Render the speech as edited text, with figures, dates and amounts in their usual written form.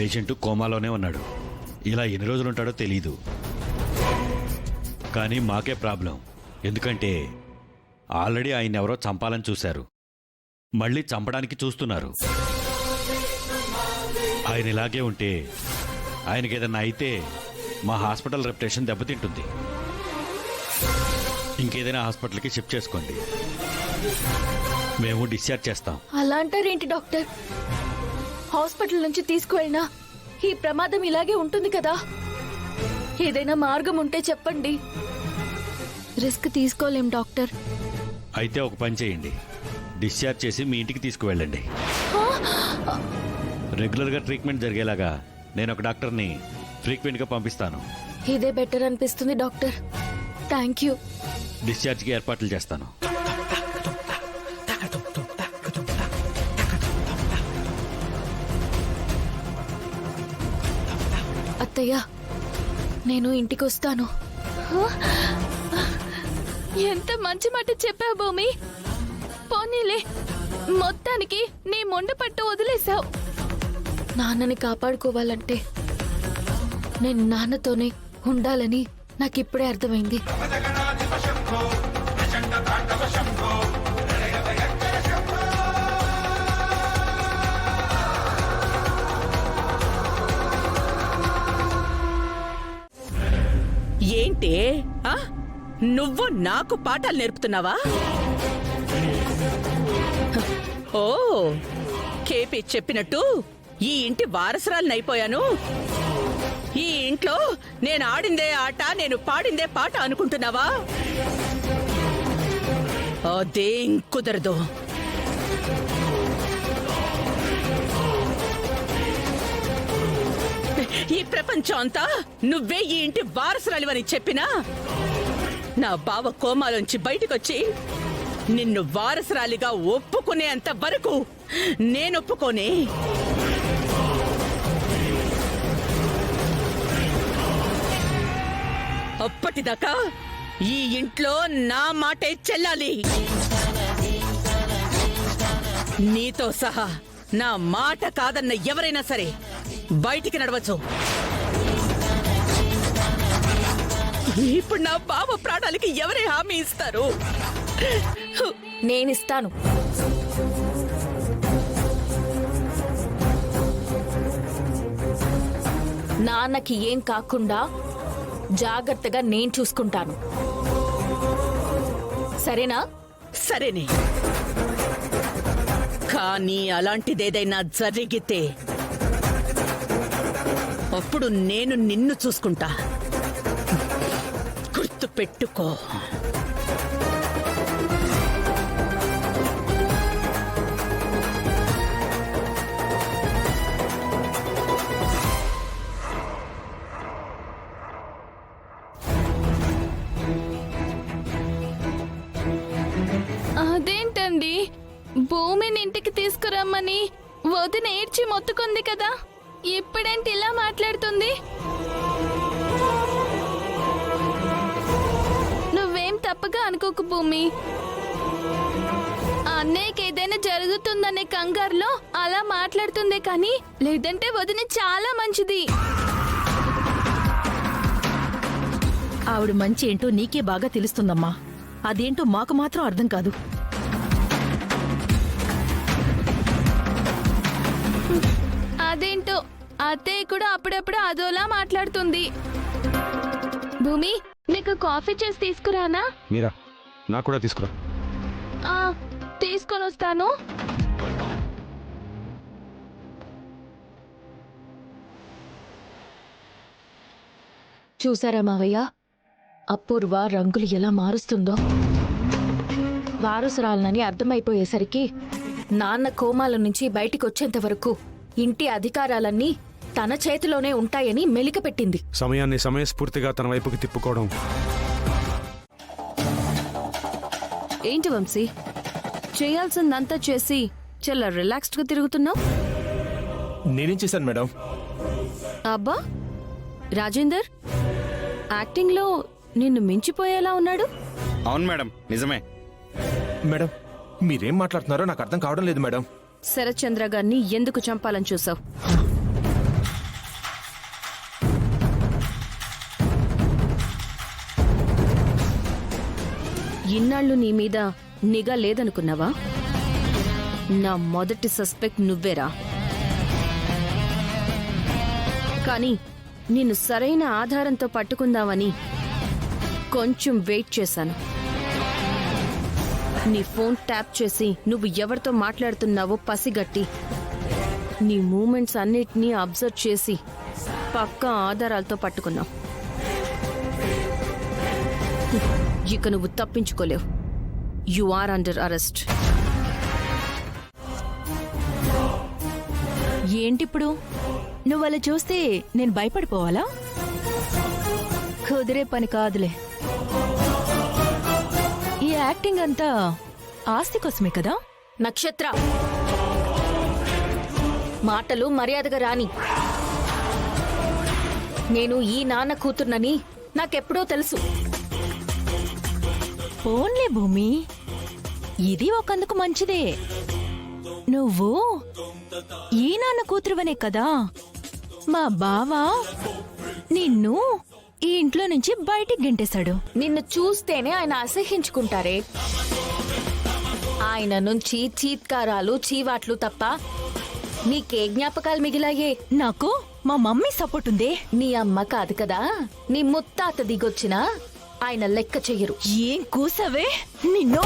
Patient కోమాలోనే ఉన్నాడు. ఇలా ఎన్ని రోజులు ఉంటాడో తెలీదు. కానీ మాకే ప్రాబ్లం. ఎందుకంటే ఆల్రెడీ ఆయన ఎవరో చంపాలని చూశారు, మళ్ళీ చంపడానికి చూస్తున్నారు. ఆయన ఇలాగే ఉంటే ఆయనకి ఏదన్నా అయితే మా హాస్పిటల్ రెప్యుటేషన్ దెబ్బతింటుంది. ఇంకేదైనా హాస్పిటల్కి షిఫ్ట్ చేసుకోండి, మేము డిశ్చార్జ్ చేస్తాం. అలా అంటారేంటి డాక్టర్? హాస్పిటల్ నుంచి తీసుకువెళ్ళినా ఈ ప్రమాదం ఇలాగే ఉంటుంది కదా. ఏదైనా మార్గం ఉంటే చెప్పండి. రిస్క్ తీసుకోలేం డాక్టర్. అయితే ఒక పని చేయండి, డిశ్చార్జ్ చేసి మీ ఇంటికి తీసుకువెళ్ళండి. రెగ్యులర్గా ట్రీట్మెంట్ జరిగేలాగా నేను ఒక డాక్టర్ని ఫ్రీక్వెంట్గా పంపిస్తాను. ఇదే బెటర్ అనిపిస్తుంది డాక్టర్. Thank you. డిశ్చార్జ్కి ఏర్పాట్లు చేస్తాను. అత్తయ్య, నేను ఇంటికి వస్తాను. ఎంత మంచి మాట చెప్పావు భూమి. పోనీలే, మొత్తానికి నీ మొండ పట్టు వదిలేశావు. నాన్నని కాపాడుకోవాలంటే నేను నాన్నతోనే ఉండాలని నాకిప్పుడే అర్థమైంది. ఏంటి నువ్వు నాకు పాఠాలు నేర్పుతున్నావా? ఓ, కేపీ చెప్పినట్టు ఈ ఇంటి వారసురాలనైపోయాను. ఈ ఇంట్లో నేను ఆడిందే ఆట, నేను పాడిందే పాట అనుకుంటున్నావా? అదేం కుదరదు. ఈ ప్రపంచం అంతా నువ్వే ఈ ఇంటి వారసురాలివని చెప్పినా నా బావ కోమాలోంచి బయటకొచ్చి నిన్ను వారసురాలిగా ఒప్పుకునేంత వరకు నేనొప్పుకోనే. అప్పటిదాకా ఈ ఇంట్లో నా మాటే చెల్లాలి. నీతో సహా నా మాట కాదన్న ఎవరైనా సరే బయటికి నడవచ్చు. ఇప్పుడు నా బావ ప్రాణాలకి ఎవరే హామీ ఇస్తారు? నేనిస్తాను. నాన్నకి ఏం కాకుండా జాగ్రత్తగా నేను చూసుకుంటాను. సరేనా? సరేనే, కానీ అలాంటిదేదైనా జరిగితే అప్పుడు నేను నిన్ను చూసుకుంటా. గుర్తు పెట్టుకో. అదేంటండి, భూమిని ఇంటికి తీసుకురమ్మని వదిన ఏడ్చి మొత్తుకుంది కదా, ఇప్పుడేంటి ఇలా మాట్లాడుతుంది? నువ్వేం తప్పగా అనుకోకు భూమి. అన్నయ్యకి ఏదైనా జరుగుతుందనే కంగారులో అలా మాట్లాడుతుందే కానీ లేదంటే వదిన చాలా మంచిది. ఆవిడ మంచి ఏంటో నీకే బాగా తెలుస్తుందమ్మా. అదేంటో మాకు మాత్రం అర్థం కాదు. అదేంటో అత్తయ్య కూడా అప్పుడప్పుడు అదోలా మాట్లాడుతుంది. భూమి, నీకు కాఫీ చేసి తీసుకురానా? మీరా, నాకు కూడా తీసుకురా. తీసుకొని వస్తాను. చూసారా మావయ్య, అపూర్వ రంగులు ఎలా మారుస్తుందో. వారసురాలనని అర్థమైపోయేసరికి నాన్న కోమాల నుంచి బయటికి వచ్చేంత వరకు ఇంటి అధికారాలన్నీ తన చేతిలోనే ఉంటాయని మెలికపెట్టింది. సమయాన్ని సమయస్ఫూర్తిగా తన వైపుకి తిప్పుకోవడం. ఏంటి వంశీ, చేయాల్సిందంతా చేసి చాలా రిలాక్స్డ్ గా తిరుగుతున్నావు? నేనేం చేశాను మేడం? అబ్బా, రాజేందర్ యాక్టింగ్ లో నిన్ను మించిపోయేలా ఉన్నాడు. అవును మేడం, నిజమే. మేడం, మీరేం మాట్లాడుతున్నారో నాకు అర్థం కావడం లేదు మేడం. శరత్చంద్ర గారిని ఎందుకు చంపాలని చూసావు? ఇన్నాళ్ళు నీ మీద నిఘా లేదనుకున్నావా? నా మొదటి సస్పెక్ట్ నువ్వేరా. కానీ నిన్ను సరైన ఆధారంతో పట్టుకుందామని కొంచెం వెయిట్ చేశాను. నీ ఫోన్ ట్యాప్ చేసి నువ్వు ఎవరితో మాట్లాడుతున్నావో పసిగట్టి నీ మూమెంట్స్ అన్నిటినీ అబ్జర్వ్ చేసి పక్కా ఆధారాలతో పట్టుకున్నావు. ఇక నువ్వు తప్పించుకోలేవు. You are under arrest. ఏంటిప్పుడు నువ్వు అలా చూస్తే నేను భయపడిపోవాలా? కుదిరే పని కాదులే. ఈ యాక్టింగ్ అంతా ఆస్తి కోసమే కదా? నక్షత్ర, మాటలు మర్యాదగా రాని. నేను ఈ నాన్న కూతుర్నని నాకెప్పుడో తెలుసు. పోన్లే భూమి, ఇది ఒకందుకు మంచిదే. నువ్వు ఈ నాన్న కూతురువనే కదా మా బావ నిన్ను ఈ ఇంట్లో నుంచి బయటికి గెంటేశాడు. నిన్ను చూస్తేనే ఆయన అసహించుకుంటారే. ఆయన నుంచి చీత్కారాలు చీవాట్లు తప్ప నీకే జ్ఞాపకాలు మిగిలాయే? నాకు మా మమ్మీ సపోర్ట్ ఉందే. నీ అమ్మ కాదు కదా, నీ ముత్తాత దిగొచ్చినా ఆయన లెక్క చెయ్యరు. ఏం కూసావే నిన్ను?